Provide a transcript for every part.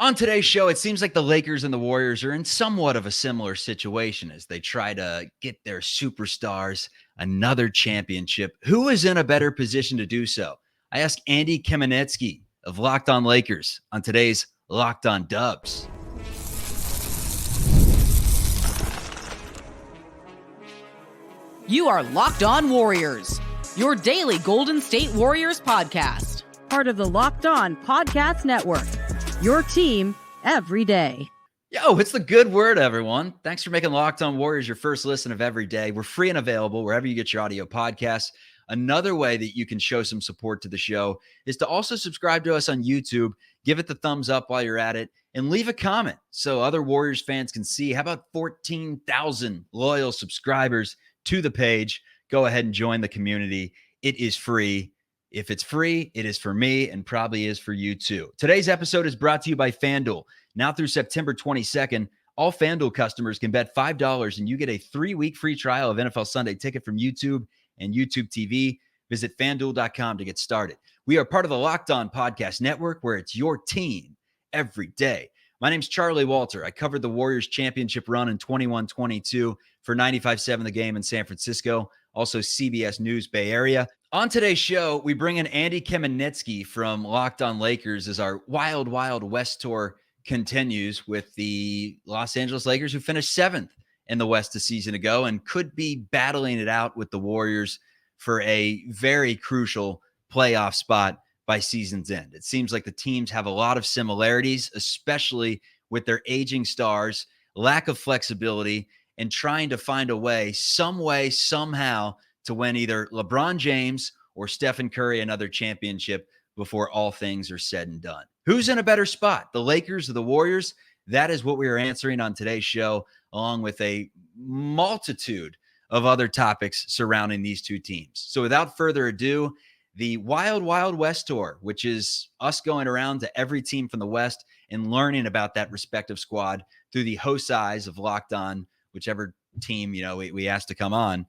On today's show, it seems like the Lakers and the Warriors are in somewhat of a similar situation as they try to get their superstars another championship. Who is in a better position to do so? I ask Andy Kamenetzky of Locked On Lakers on today's Locked On Dubs. You are Locked On Warriors, your daily Golden State Warriors podcast. Part of the Locked On Podcast Network, your team every day. Yo, it's the good word, everyone. Thanks for making Locked On Warriors your first listen of every day. We're free and available wherever you get your audio podcasts. Another way that you can show some support to the show is to also subscribe to us on YouTube, give it the thumbs up while you're at it, and leave a comment so other Warriors fans can see. How about 14,000 loyal subscribers to the page? Go ahead and join the community. It is free. If it's free, it is for me and probably is for you too. Today's episode is brought to you by FanDuel. Now through September 22nd, all FanDuel customers can bet $5 and you get a 3-week free trial of NFL Sunday Ticket from YouTube and YouTube TV. Visit FanDuel.com to get started. We are part of the Locked On Podcast Network, where it's your team every day. My name's Charlie Walter. I covered the Warriors championship run in 21-22 for 95.7 The Game in San Francisco, also CBS News Bay Area. On today's show, we bring in Andy Kamenetzky from Locked On Lakers as our Wild Wild West tour continues with the Los Angeles Lakers, who finished 7th in the West a season ago and could be battling it out with the Warriors for a very crucial playoff spot by season's end. It seems like the teams have a lot of similarities, especially with their aging stars, lack of flexibility, and trying to find a way, somehow, to win either LeBron James or Stephen Curry another championship before all things are said and done. Who's in a better spot, the Lakers or the Warriors? That is what we are answering on today's show, along with a multitude of other topics surrounding these two teams. So without further ado, the Wild Wild West tour, which is us going around to every team from the West and learning about that respective squad through the host eyes of Locked On, whichever team we asked to come on.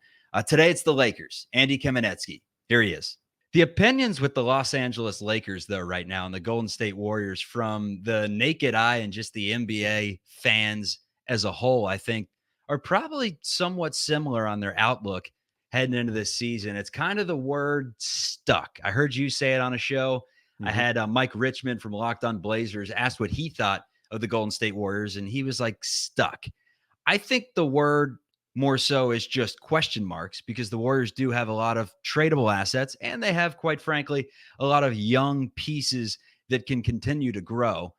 Today, it's the Lakers. Andy Kamenetzky. Here he is. The opinions with the Los Angeles Lakers, though, right now, and the Golden State Warriors, from the naked eye and just the NBA fans as a whole, I think, are probably somewhat similar on their outlook heading into this season. It's kind of the word stuck. I heard you say it on a show. I had Mike Richmond from Locked On Blazers asked what he thought of the Golden State Warriors, and he was like, stuck. I think the word more so is just question marks, because the Warriors do have a lot of tradable assets, and they have, quite frankly, a lot of young pieces that can continue to grow.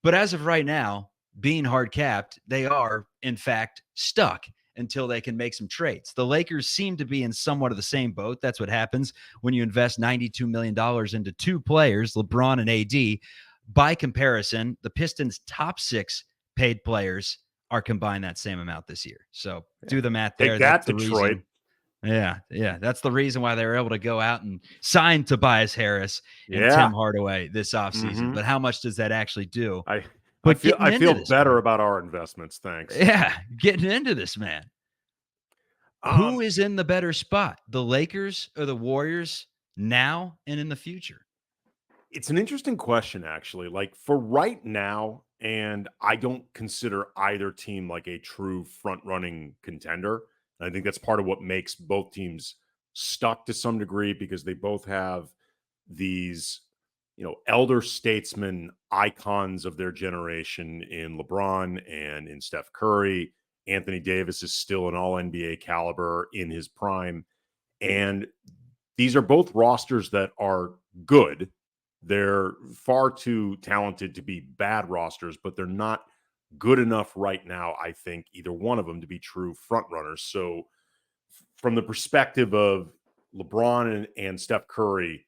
But as of right now, being hard capped, they are, in fact, stuck until they can make some trades. The Lakers seem to be in somewhat of the same boat. That's what happens when you invest $92 million into two players, LeBron and AD. By comparison, the Pistons' top 6 paid players are combined that same amount this year. So do the math there. Take that, Detroit. Yeah. That's the reason why they were able to go out and sign Tobias Harris and Tim Hardaway this offseason. But how much does that actually do? I feel better about our investments. Thanks. Yeah. Getting into this, man. Who is in the better spot, the Lakers or the Warriors, now and in the future? It's an interesting question, actually. Like, for right now, and I don't consider either team like a true front-running contender. And I think that's part of what makes both teams stuck to some degree, because they both have these, elder statesmen, icons of their generation in LeBron and in Steph Curry. Anthony Davis is still an all-NBA caliber in his prime. And these are both rosters that are good. They're far too talented to be bad rosters, but they're not good enough right now, I think, either one of them to be true front runners. So from the perspective of LeBron and Steph Curry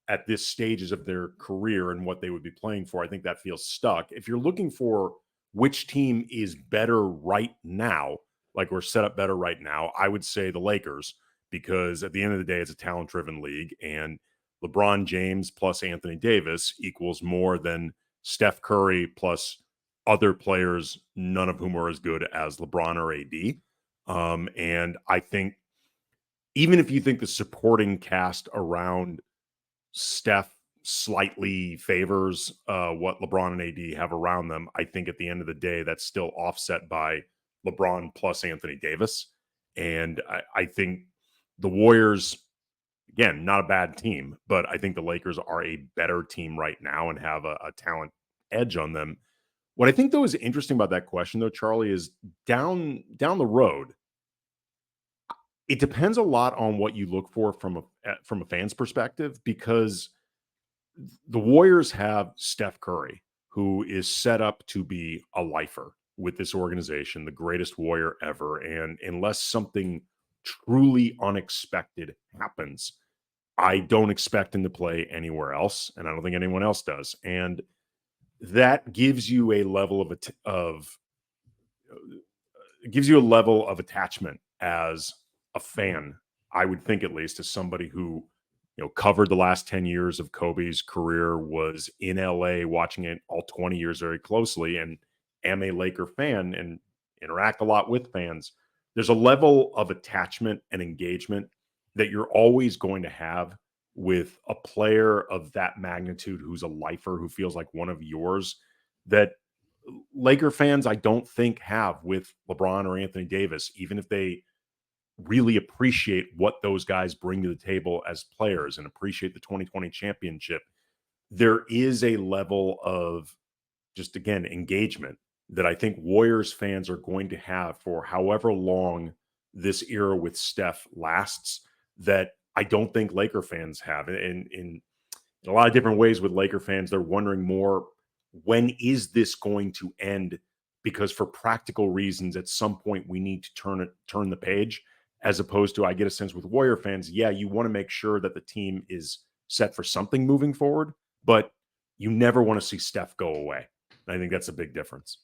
at this stages of their career and what they would be playing for, I think that feels stuck. If you're looking for which team is better right now, like we're set up better right now, I would say the Lakers, because at the end of the day, it's a talent-driven league, and LeBron James plus Anthony Davis equals more than Steph Curry plus other players, none of whom are as good as LeBron or AD. And I think even if you think the supporting cast around Steph, slightly favors what LeBron and AD have around them, I think at the end of the day, that's still offset by LeBron plus Anthony Davis. And I think the Warriors, again, not a bad team, but I think the Lakers are a better team right now and have a talent edge on them. What I think, though, is interesting about that question, though, Charlie, is down the road, it depends a lot on what you look for from a fan's perspective, because the Warriors have Steph Curry, who is set up to be a lifer with this organization, the greatest Warrior ever. And unless something truly unexpected happens, I don't expect him to play anywhere else, and I don't think anyone else does. And that gives you a level of attachment as a fan, I would think, at least, as somebody who covered the last 10 years of Kobe's career, was in LA watching it all 20 years very closely, and am a Laker fan and interact a lot with fans. There's a level of attachment and engagement that you're always going to have with a player of that magnitude who's a lifer, who feels like one of yours, that Laker fans, I don't think, have with LeBron or Anthony Davis, even if they really appreciate what those guys bring to the table as players and appreciate the 2020 championship. There is a level of just, again, engagement that I think Warriors fans are going to have for however long this era with Steph lasts, that I don't think Laker fans have. In a lot of different ways with Laker fans, they're wondering more, when is this going to end? Because for practical reasons, at some point we need to turn the page, as opposed to, I get a sense with Warrior fans, yeah, you want to make sure that the team is set for something moving forward, but you never want to see Steph go away. And I think that's a big difference.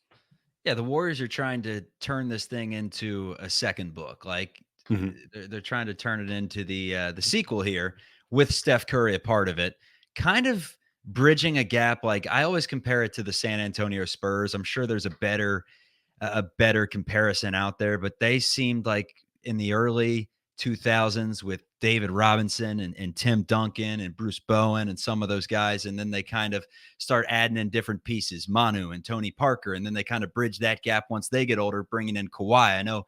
Yeah, the Warriors are trying to turn this thing into a second book. Like they're trying to turn it into the sequel here, with Steph Curry a part of it, kind of bridging a gap. Like, I always compare it to the San Antonio Spurs. I'm sure there's a better comparison out there, but they seemed like in the early 2000s with David Robinson and Tim Duncan and Bruce Bowen and some of those guys. And then they kind of start adding in different pieces, Manu and Tony Parker. And then they kind of bridge that gap once they get older, bringing in Kawhi. I know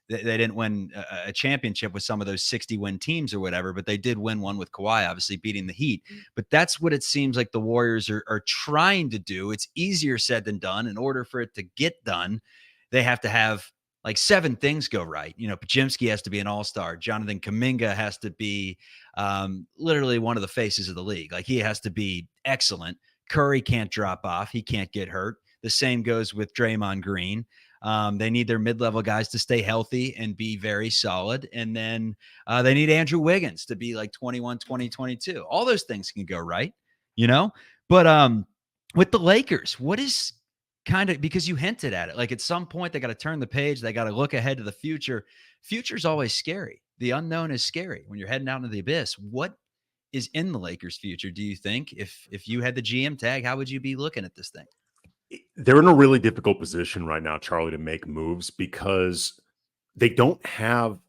they didn't win a championship with some of those 60-win teams or whatever, but they did win one with Kawhi, obviously beating the Heat. But that's what it seems like the Warriors are trying to do. It's easier said than done. In order for it to get done, they have to have like 7 things go right. Podziemski has to be an all-star. Jonathan Kuminga has to be literally one of the faces of the league. Like, he has to be excellent. Curry can't drop off. He can't get hurt. The same goes with Draymond Green. They need their mid-level guys to stay healthy and be very solid. And then they need Andrew Wiggins to be like 21, 20, 22. All those things can go right, But with the Lakers, what is kind of, because you hinted at it, like at some point they got to turn the page. They got to look ahead to the future. Future's always scary. The unknown is scary when you're heading out into the abyss. What is in the Lakers' future, do you think? If you had the GM tag, how would you be looking at this thing? They're in a really difficult position right now, Charlie, to make moves, because they don't have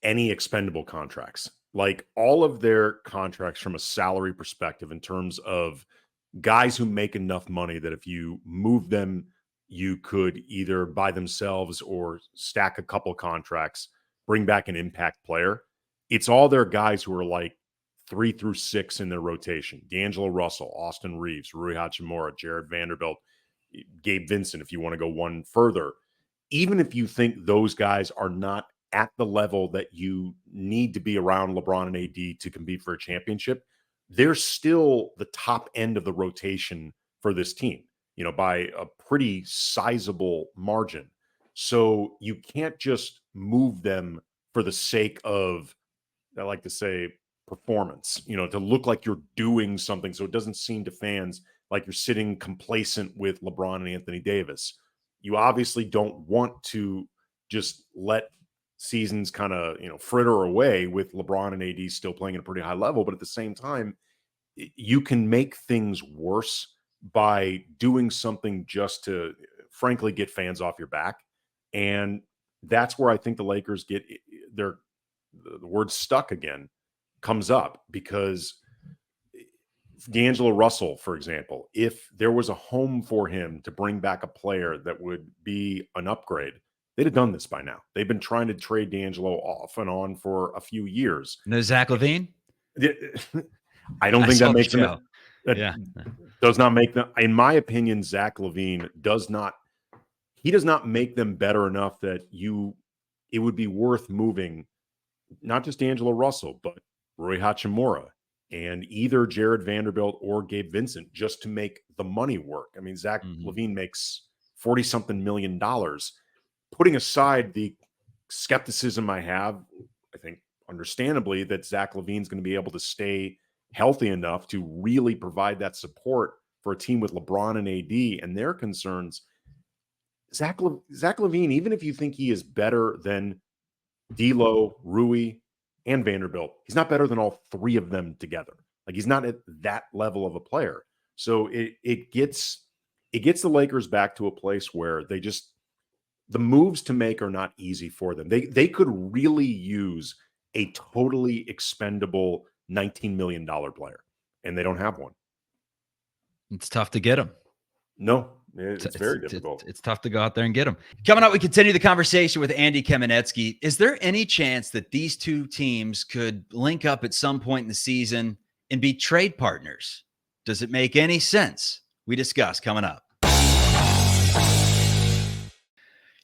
any expendable contracts. Like, all of their contracts from a salary perspective, in terms of guys who make enough money that if you move them, you could either by themselves or stack a couple contracts, bring back an impact player. It's all their guys who are like 3 through 6 in their rotation. D'Angelo Russell, Austin Reeves, Rui Hachimura, Jared Vanderbilt, Gabe Vincent, if you want to go one further. Even if you think those guys are not at the level that you need to be around LeBron and AD to compete for a championship, they're still the top end of the rotation for this team, by a pretty sizable margin. So you can't just move them for the sake of, I like to say, performance, to look like you're doing something. So it doesn't seem to fans like you're sitting complacent with LeBron and Anthony Davis. You obviously don't want to just let seasons kind of, fritter away with LeBron and AD still playing at a pretty high level. But at the same time, you can make things worse by doing something just to, frankly, get fans off your back. And that's where I think the Lakers get the word stuck again comes up, because D'Angelo Russell, for example, if there was a home for him to bring back a player that would be an upgrade, they'd have done this by now. They've been trying to trade D'Angelo off and on for a few years. No Zach LaVine? I don't think that makes him. Yeah. Does not make them, in my opinion, Zach LaVine does not make them better enough that it would be worth moving not just D'Angelo Russell, but Rui Hachimura and either Jared Vanderbilt or Gabe Vincent just to make the money work. I mean, Zach LaVine makes $40-something million. Putting aside the skepticism I have, I think understandably that Zach LaVine's going to be able to stay healthy enough to really provide that support for a team with LeBron and AD and their concerns. Zach LaVine, even if you think he is better than D'Lo, Rui, and Vanderbilt, he's not better than all three of them together. Like, he's not at that level of a player. So it gets the Lakers back to a place where the moves to make are not easy for them. They could really use a totally expendable $19 million player, and they don't have one. It's tough to get them. No, it's very difficult. It's tough to go out there and get them. Coming up, we continue the conversation with Andy Kamenetzky. Is there any chance that these two teams could link up at some point in the season and be trade partners? Does it make any sense? We discuss coming up.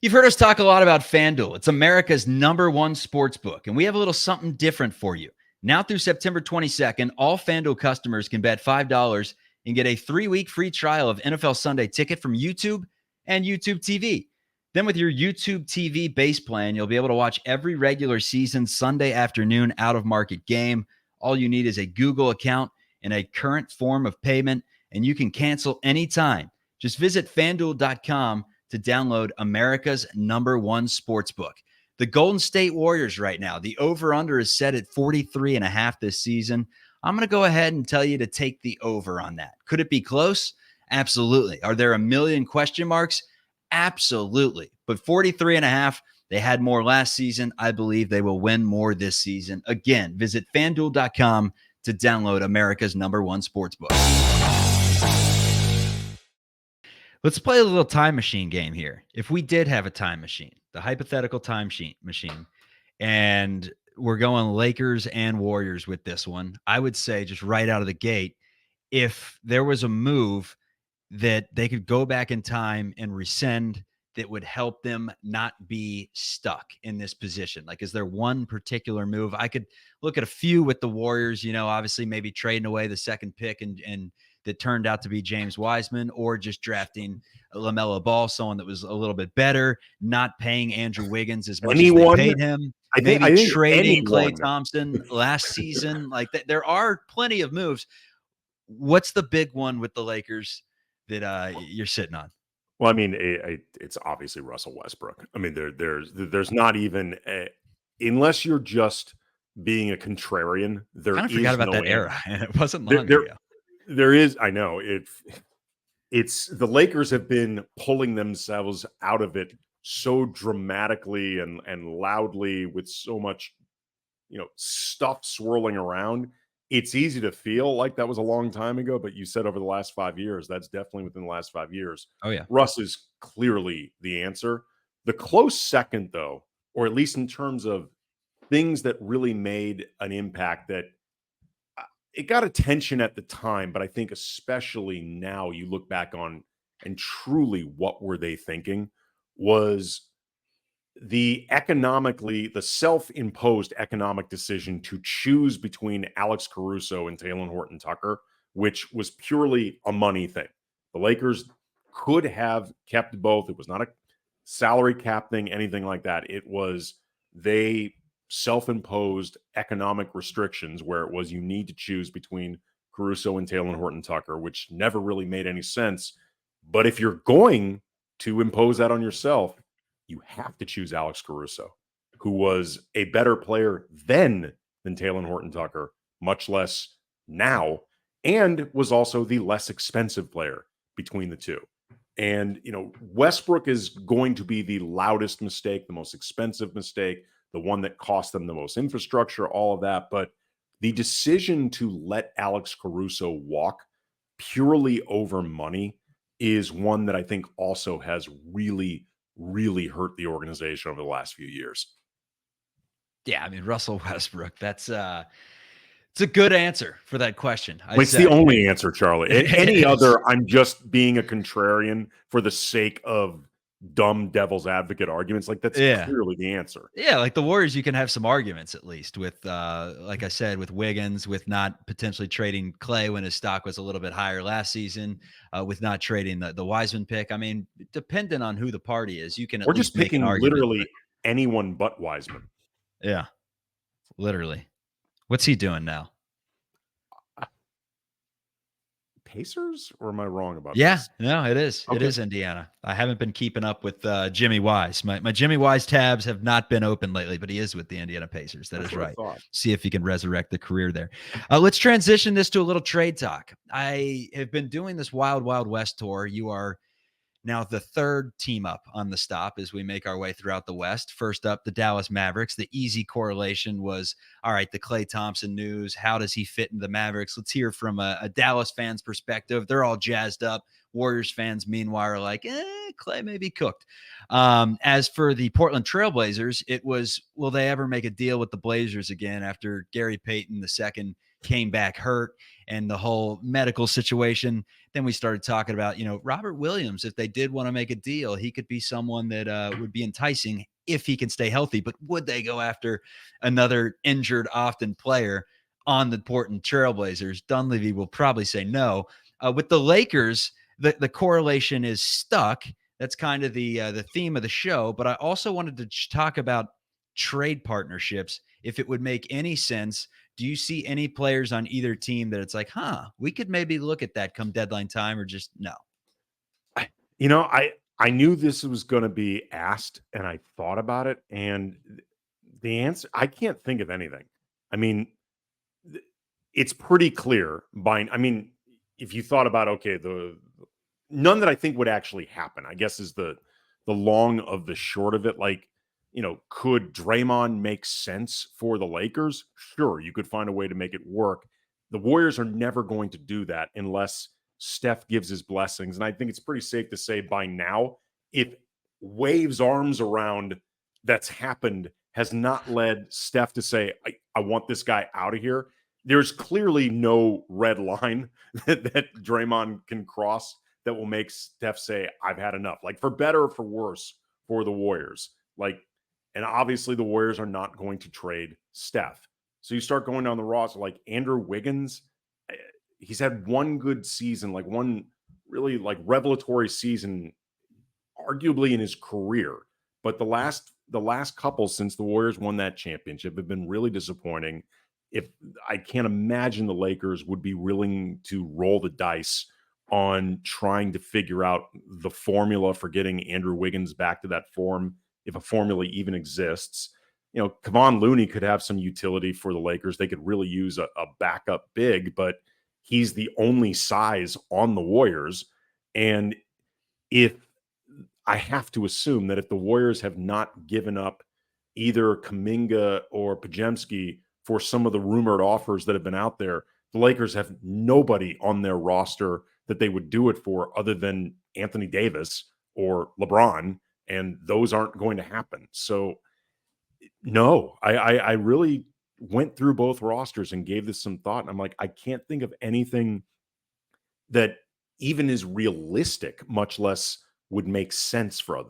You've heard us talk a lot about FanDuel. It's America's #1 sportsbook, and we have a little something different for you. Now through September 22nd, all FanDuel customers can bet $5 and get a 3-week free trial of NFL Sunday Ticket from YouTube and YouTube TV. Then with your YouTube TV base plan, you'll be able to watch every regular season Sunday afternoon out-of-market game. All you need is a Google account and a current form of payment, and you can cancel anytime. Just visit FanDuel.com to download America's #1 sportsbook. The Golden State Warriors right now, the over-under is set at 43.5 this season. I'm going to go ahead and tell you to take the over on that. Could it be close? Absolutely. Are there a million question marks? Absolutely. But 43.5, they had more last season. I believe they will win more this season. Again, visit FanDuel.com to download America's #1 sportsbook. Let's play a little time machine game here. If we did have a time machine, the hypothetical time machine, and we're going Lakers and Warriors with this one, I would say just right out of the gate, if there was a move that they could go back in time and rescind that would help them not be stuck in this position. Like, is there one particular move? I could look at a few with the Warriors, obviously maybe trading away the second pick and that turned out to be James Wiseman, or just drafting LaMelo Ball, someone that was a little bit better, not paying Andrew Wiggins as much as they paid him. I think trading Klay Thompson last season. Like, there are plenty of moves. What's the big one with the Lakers that you're sitting on? Well, I mean, it's obviously Russell Westbrook. I mean, there's not even unless you're just being a contrarian. There, I kind of forgot about that era, and it wasn't long ago. There is, I know it's the Lakers have been pulling themselves out of it so dramatically and loudly with so much, stuff swirling around. It's easy to feel like that was a long time ago, but you said over the last 5 years, that's definitely within the last 5 years. Oh yeah. Russ is clearly the answer. The close second though, or at least in terms of things that really made an impact, that it got attention at the time, but I think especially now you look back on and truly what were they thinking, was the self-imposed economic decision to choose between Alex Caruso and Talen Horton-Tucker, which was purely a money thing. The Lakers could have kept both. It was not a salary cap thing, anything like that. It was they self-imposed economic restrictions where it was you need to choose between Caruso and Talen Horton-Tucker, which never really made any sense. But if you're going to impose that on yourself, you have to choose Alex Caruso, who was a better player then than Talen Horton-Tucker, much less now, and was also the less expensive player between the two. And, Westbrook is going to be the loudest mistake, the most expensive mistake, the one that cost them the most infrastructure, all of that. But the decision to let Alex Caruso walk purely over money is one that I think also has really, really hurt the organization over the last few years. Yeah, I mean, Russell Westbrook, that's it's a good answer for that question. It's the only answer, Charlie. Any other, I'm just being a contrarian for the sake of dumb devil's advocate arguments. Like, that's clearly the answer. Yeah, like the Warriors, you can have some arguments at least with, like I said, with Wiggins, with not potentially trading Clay when his stock was a little bit higher last season, with not trading the Wiseman pick. I mean, depending on who the party is, you can at We're least just make an picking argument. Literally anyone but Wiseman. Yeah, literally. What's he doing now? Pacers, or am I wrong about this? this? No, it is. Okay. It is Indiana. I haven't been keeping up with Jimmy Wise. My Jimmy Wise tabs have not been open lately, but he is with the Indiana Pacers. That's right. See if he can resurrect the career there. Let's transition this to a little trade talk. I have been doing this Wild Wild West tour. You are now the third team up on the stop as we make our way throughout the West. First up, the Dallas Mavericks. The easy correlation was, all right, the Klay Thompson news. How does he fit in the Mavericks? Let's hear from a Dallas fan's perspective. They're all jazzed up. Warriors fans, meanwhile, are like, Klay may be cooked. As for the Portland Trailblazers, it was, will they ever make a deal with the Blazers again after Gary Payton II came back hurt and the whole medical situation? Then we started talking about, Robert Williams. If they did want to make a deal, he could be someone that would be enticing if he can stay healthy. But would they go after another injured often player on the Portland Trailblazers? Dunleavy will probably say no. With the Lakers, the correlation is stuck. That's kind of the theme of the show. But I also wanted to talk about trade partnerships, if it would make any sense. Do you see any players on either team that it's like, we could maybe look at that come deadline time, or just no? I knew this was going to be asked, and I thought about it, and the answer, I can't think of anything. I mean, it's pretty clear if you thought about, okay, none that I think would actually happen, I guess, is the long of the short of it. Like, could Draymond make sense for the Lakers? Sure, you could find a way to make it work. The Warriors are never going to do that unless Steph gives his blessings. And I think it's pretty safe to say by now, if waves arms around that's happened has not led Steph to say, I want this guy out of here, there's clearly no red line that Draymond can cross that will make Steph say, I've had enough. Like, for better or for worse for the Warriors. Like, and obviously the Warriors are not going to trade Steph. So you start going down the roster, like Andrew Wiggins. He's had one good season, like one really like revelatory season, arguably in his career. But the last couple since the Warriors won that championship have been really disappointing. If I can't imagine the Lakers would be willing to roll the dice on trying to figure out the formula for getting Andrew Wiggins back to that form, if a formula even exists. Kevon Looney could have some utility for the Lakers. They could really use a backup big, but he's the only size on the Warriors. And I have to assume that if the Warriors have not given up either Kuminga or Podziemski for some of the rumored offers that have been out there, the Lakers have nobody on their roster that they would do it for other than Anthony Davis or LeBron. And those aren't going to happen. So, no, I really went through both rosters and gave this some thought. And I'm like, I can't think of anything that even is realistic, much less would make sense for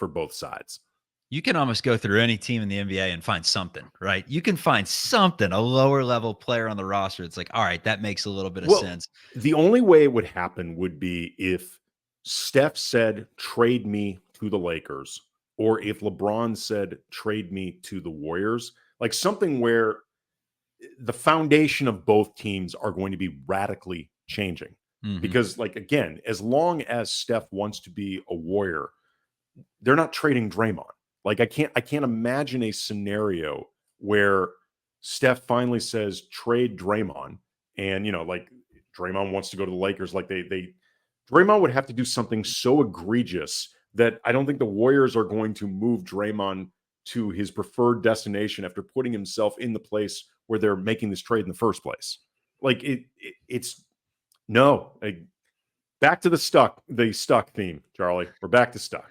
both sides. You can almost go through any team in the NBA and find something, right? You can find something, a lower level player on the roster. It's like, all right, that makes a little bit of sense. The only way it would happen would be if Steph said, trade me to the Lakers, or if LeBron said, trade me to the Warriors, like something where the foundation of both teams are going to be radically changing. Mm-hmm. Because, like, again, as long as Steph wants to be a Warrior, they're not trading Draymond. Like, I can't imagine a scenario where Steph finally says, trade Draymond, and, like, Draymond wants to go to the Lakers. Like, Draymond would have to do something so egregious that I don't think the Warriors are going to move Draymond to his preferred destination after putting himself in the place where they're making this trade in the first place. Like it's no. Back to the stuck theme, Charlie. We're back to stuck.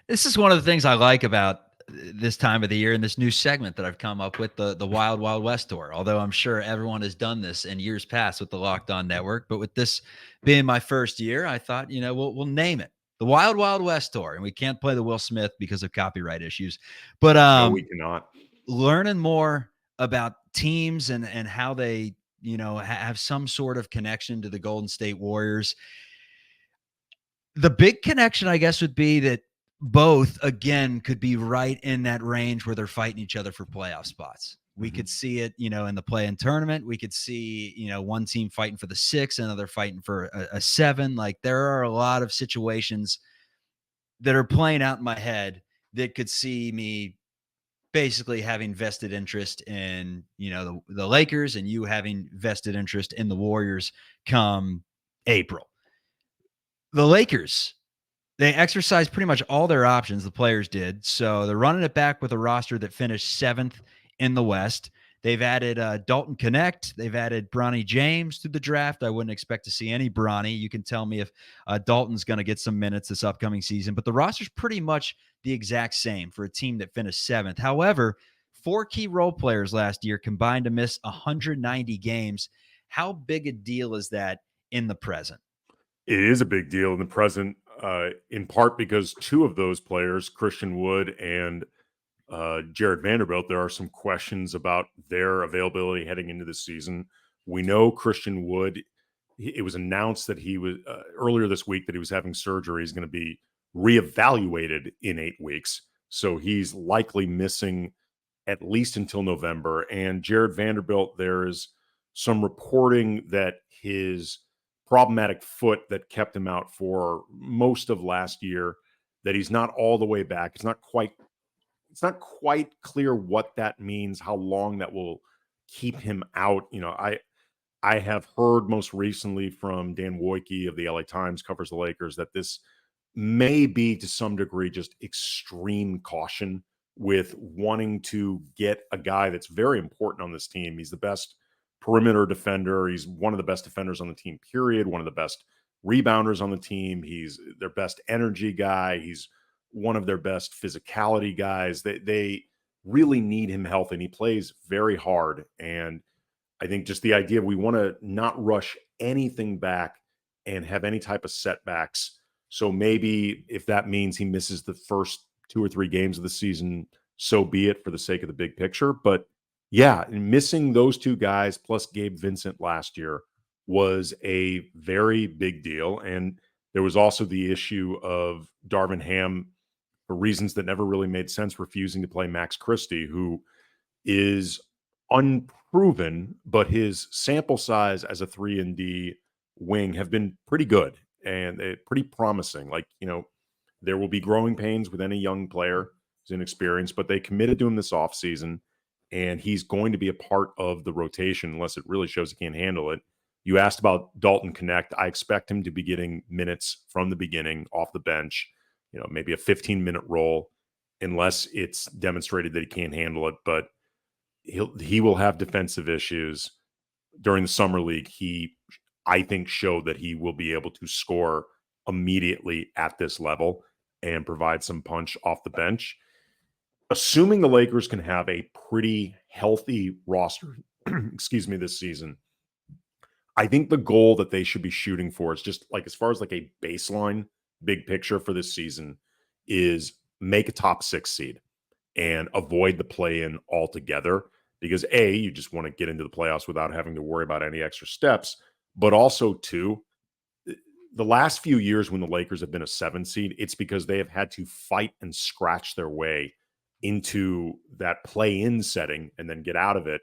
This is one of the things I like about this time of the year and this new segment that I've come up with, the Wild Wild West Tour. Although I'm sure everyone has done this in years past with the Locked On Network, but with this being my first year, I thought, we'll name it the Wild Wild West Tour. And we can't play the Will Smith because of copyright issues. But no, we cannot. Learning more about teams and how they, have some sort of connection to the Golden State Warriors. The big connection, I guess, would be that both, again, could be right in that range where they're fighting each other for playoff spots. We could see it, in the play-in tournament. We could see, one team fighting for the 6, another fighting for a 7. Like, there are a lot of situations that are playing out in my head that could see me basically having vested interest in, the Lakers, and you having vested interest in the Warriors come April. The Lakers, they exercised pretty much all their options, the players did. So they're running it back with a roster that finished 7th in the West. They've added Dalton Connect. They've added Bronny James to the draft. I wouldn't expect to see any Bronny. You can tell me if Dalton's going to get some minutes this upcoming season. But the roster's pretty much the exact same for a team that finished 7th. However, 4 key role players last year combined to miss 190 games. How big a deal is that in the present? It is a big deal in the present, in part because 2 of those players, Christian Wood and Jared Vanderbilt, there are some questions about their availability heading into the season. We know Christian Wood, it was announced that he was earlier this week that he was having surgery. He's going to be reevaluated in 8 weeks. So he's likely missing at least until November. And Jared Vanderbilt, there is some reporting that his problematic foot that kept him out for most of last year, that he's not all the way back. It's not quite clear what that means, how long that will keep him out. I have heard most recently from Dan Wojcicki of the LA Times, covers the Lakers, that this may be to some degree just extreme caution with wanting to get a guy that's very important on this team. He's the best perimeter defender. He's one of the best defenders on the team, period. One of the best rebounders on the team. He's their best energy guy. He's one of their best physicality guys. They really need him healthy, and he plays very hard. And I think just the idea we want to not rush anything back and have any type of setbacks. So maybe if that means he misses the first 2 or 3 games of the season, so be it, for the sake of the big picture. But yeah, missing those 2 guys plus Gabe Vincent last year was a very big deal. And there was also the issue of Darvin Ham, for reasons that never really made sense, refusing to play Max Christie, who is unproven, but his sample size as a 3-and-D wing have been pretty good and pretty promising. Like, there will be growing pains with any young player who's inexperienced, but they committed to him this offseason, and he's going to be a part of the rotation unless it really shows he can't handle it. You asked about Dalton Connect. I expect him to be getting minutes from the beginning off the bench, maybe a 15-minute role, unless it's demonstrated that he can't handle it. But he will have defensive issues. During the summer league, I think, showed that he will be able to score immediately at this level and provide some punch off the bench. Assuming the Lakers can have a pretty healthy roster, this season, I think the goal that they should be shooting for is just like, as far as like a baseline big picture for this season, is make a top 6 seed and avoid the play-in altogether. Because A, you just want to get into the playoffs without having to worry about any extra steps. But also, 2, the last few years when the Lakers have been a 7 seed, it's because they have had to fight and scratch their way into that play-in setting and then get out of it.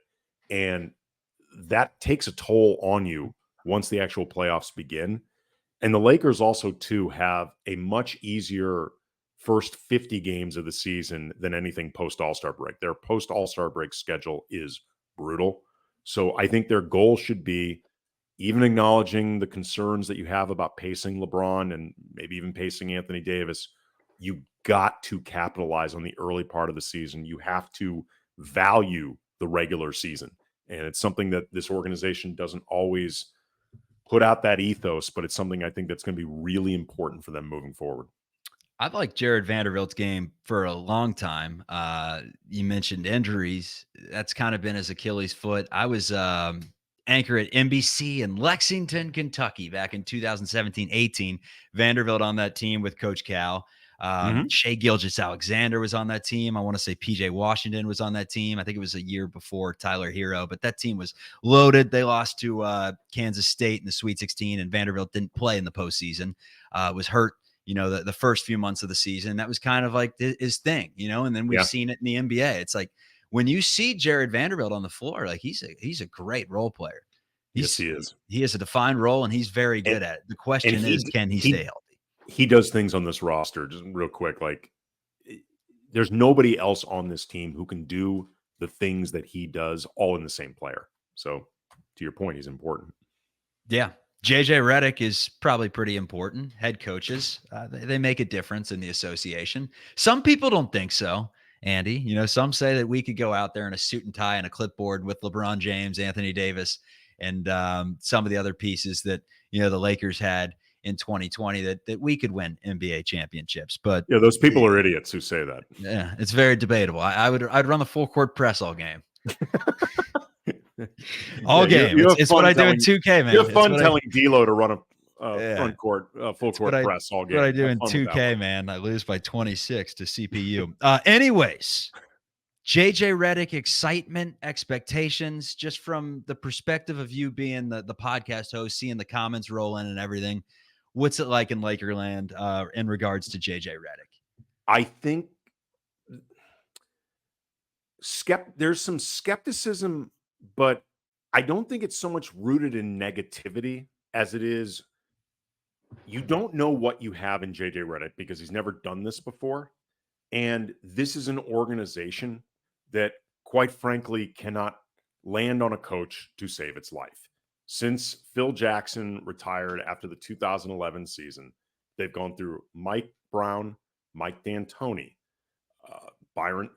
And that takes a toll on you once the actual playoffs begin. And the Lakers also, too, have a much easier first 50 games of the season than anything post-All-Star break. Their post-All-Star break schedule is brutal. So I think their goal should be, even acknowledging the concerns that you have about pacing LeBron and maybe even pacing Anthony Davis, you got to capitalize on the early part of the season. You have to value the regular season. And it's something that this organization doesn't always put out that ethos, but it's something I think that's going to be really important for them moving forward. I've liked Jared Vanderbilt's game for a long time. You mentioned injuries. That's kind of been his Achilles foot. I was anchor at NBC in Lexington, Kentucky back in 2017-18. Vanderbilt on that team with Coach Cal. Shea Gilgeous-Alexander was on that team. I want to say PJ Washington was on that team. I think it was a year before Tyler Hero, but that team was loaded. They lost to Kansas State in the Sweet 16, and Vanderbilt didn't play in the postseason. Was hurt, the first few months of the season. That was kind of like his thing, and then we've seen it in the NBA. It's like when you see Jared Vanderbilt on the floor, like he's a great role player. Yes, he is. He has a defined role, and he's very good at it. The question is, can he stay healthy? He does things on this roster, just real quick. Like, there's nobody else on this team who can do the things that he does all in the same player. So, to your point, he's important. Yeah. JJ Redick is probably pretty important. Head coaches, they make a difference in the association. Some people don't think so, Andy. Some say that we could go out there in a suit and tie and a clipboard with LeBron James, Anthony Davis, and some of the other pieces that, the Lakers had in 2020 that we could win NBA championships. But yeah, those people are idiots who say that. Yeah, it's very debatable. I'd run the full court press all game. All game. It's what I do in 2K, man. You have fun telling D'Lo to run a front court, full court press all game. What I do in 2K, man. I lose by 26 to CPU. Anyways, JJ Redick, excitement, expectations, just from the perspective of you being the podcast host, seeing the comments roll in and everything. What's it like in Lakerland in regards to JJ Redick? I think there's some skepticism, but I don't think it's so much rooted in negativity as it is you don't know what you have in JJ Redick because he's never done this before. And this is an organization that, quite frankly, cannot land on a coach to save its life. Since Phil Jackson retired after the 2011 season, they've gone through Mike Brown, Mike D'Antoni, Byron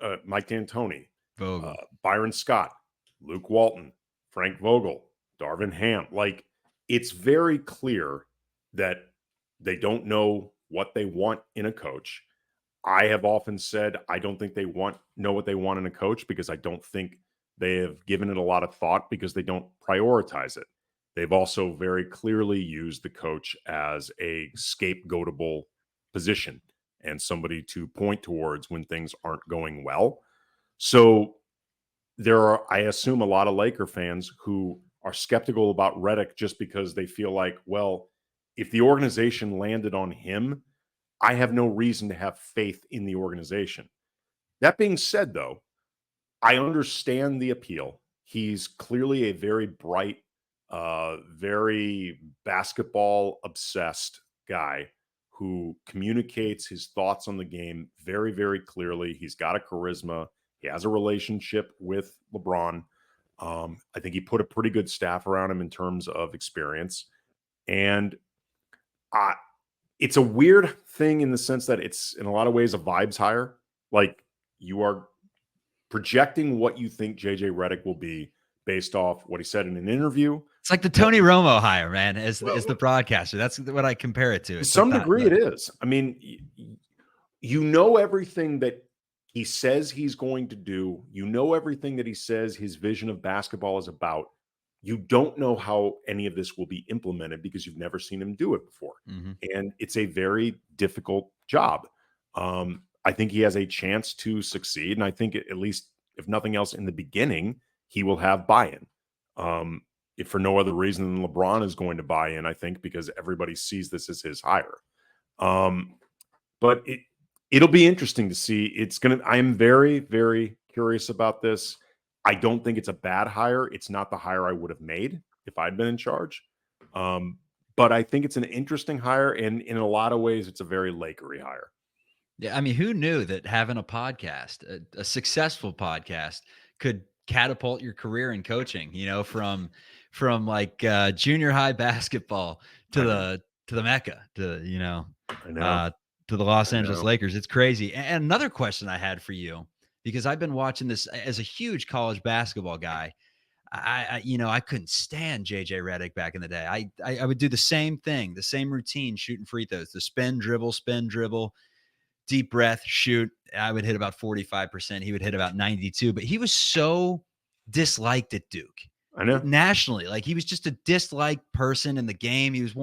Scott, Luke Walton, Frank Vogel, Darvin Ham. Like, it's very clear that they don't know what they want in a coach. I have often said I don't think they know what they want in a coach because I don't think they have given it a lot of thought because they don't prioritize it. They've also very clearly used the coach as a scapegoatable position and somebody to point towards when things aren't going well. So there are, I assume, a lot of Laker fans who are skeptical about Redick just because they feel like, well, if the organization landed on him, I have no reason to have faith in the organization. That being said, though, I understand the appeal. He's clearly a very bright, very basketball-obsessed guy who communicates his thoughts on the game very, very clearly. He's got a charisma. He has a relationship with LeBron. I think he put a pretty good staff around him in terms of experience. And it's a weird thing in the sense that it's, in a lot of ways, a vibes hire. Like, you are projecting what you think JJ Redick will be based off what he said in an interview. It's like the Tony Romo hire, man, as the broadcaster. That's what I compare it to. To some degree, it is. I mean, you know everything that he says he's going to do. You know everything that he says his vision of basketball is about. You don't know how any of this will be implemented because you've never seen him do it before. Mm-hmm. And it's a very difficult job. I think he has a chance to succeed. And I think at least, if nothing else, in the beginning, he will have buy-in. If for no other reason than LeBron is going to buy in, I think, because everybody sees this as his hire. But it'll be interesting to see. I am very, very curious about this. I don't think it's a bad hire. It's not the hire I would have made if I'd been in charge. But I think it's an interesting hire. And in a lot of ways, it's a very Lakery hire. Yeah. I mean, who knew that having a podcast, a successful podcast, could catapult your career in coaching, from like junior high basketball to the Mecca, to, I know. to the Los I Angeles know. Lakers. It's crazy. And another question I had for you, because I've been watching this as a huge college basketball guy. I couldn't stand JJ Redick back in the day. I would do the same thing, the same routine, shooting free throws, the spin dribble, deep breath, shoot. I would hit about 45%. He would hit about 92, but he was so disliked at Duke I know. nationally. Like he was just a disliked person in the game. He was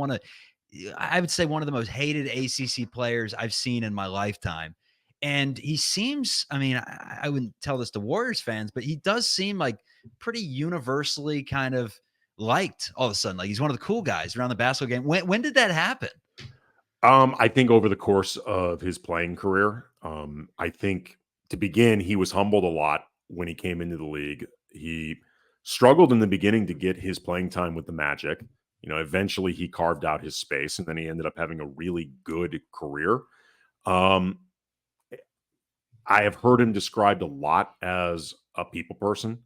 I would say one of the most hated ACC players I've seen in my lifetime. And he seems, I mean, I wouldn't tell this to Warriors fans, but he does seem like pretty universally kind of liked all of a sudden. Like he's one of the cool guys around the basketball game. When did that happen? I think over the course of his playing career, I think to begin, he was humbled a lot when he came into the league. He struggled in the beginning to get his playing time with the Magic. Eventually he carved out his space, and then he ended up having a really good career. I have heard him described a lot as a people person,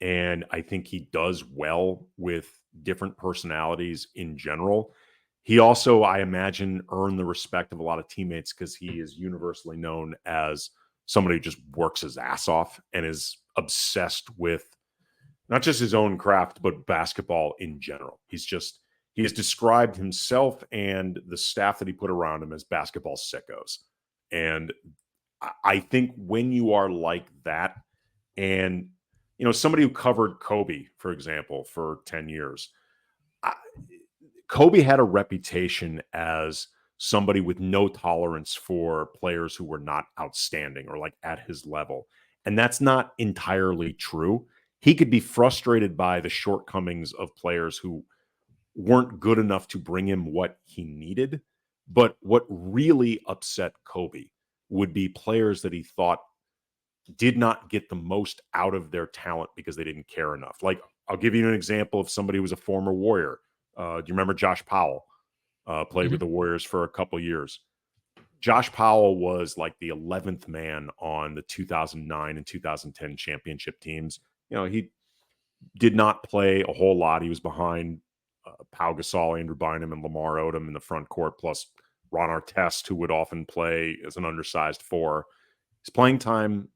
and I think he does well with different personalities in general. He also, I imagine, earned the respect of a lot of teammates because he is universally known as somebody who just works his ass off and is obsessed with not just his own craft, but basketball in general. He has described himself and the staff that he put around him as basketball sickos. And I think when you are like that, and somebody who covered Kobe, for example, for 10 years, Kobe had a reputation as somebody with no tolerance for players who were not outstanding or like at his level. And that's not entirely true. He could be frustrated by the shortcomings of players who weren't good enough to bring him what he needed. But what really upset Kobe would be players that he thought did not get the most out of their talent because they didn't care enough. Like, I'll give you an example of somebody who was a former Warrior. Do you remember Josh Powell? Played with the Warriors for a couple years. Josh Powell was like the 11th man on the 2009 and 2010 championship teams. He did not play a whole lot. He was behind Pau Gasol, Andrew Bynum, and Lamar Odom in the front court, plus Ron Artest, who would often play as an undersized four. His playing time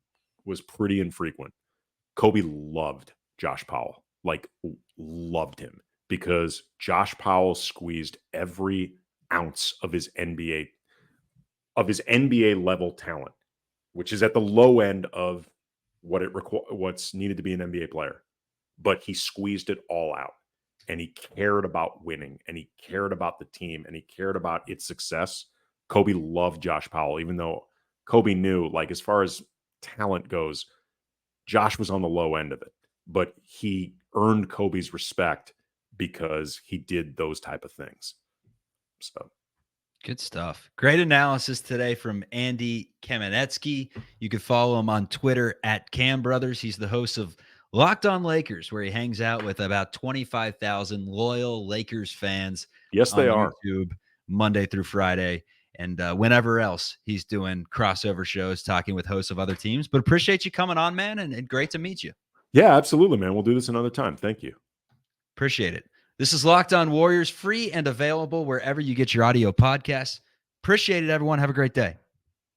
was pretty infrequent. Kobe loved Josh Powell, like loved him, because Josh Powell squeezed every ounce of his NBA level talent, which is at the low end of what's needed to be an NBA player. But he squeezed it all out, and he cared about winning, and he cared about the team, and he cared about its success. Kobe loved Josh Powell, even though Kobe knew, like, as far as talent goes, Josh was on the low end of it, but he earned Kobe's respect because he did those type of things. So good stuff. Great analysis today from Andy Kamenetzky. You can follow him on Twitter at Cam Brothers. He's the host of Locked On Lakers, where he hangs out with about 25,000 loyal Lakers fans. Yes, they are. YouTube Monday through Friday. And whenever else he's doing crossover shows, talking with hosts of other teams. But appreciate you coming on, man, and great to meet you. Yeah, absolutely, man. We'll do this another time. Thank you. Appreciate it. This is Locked On Warriors, free and available wherever you get your audio podcasts. Appreciate it, everyone. Have a great day.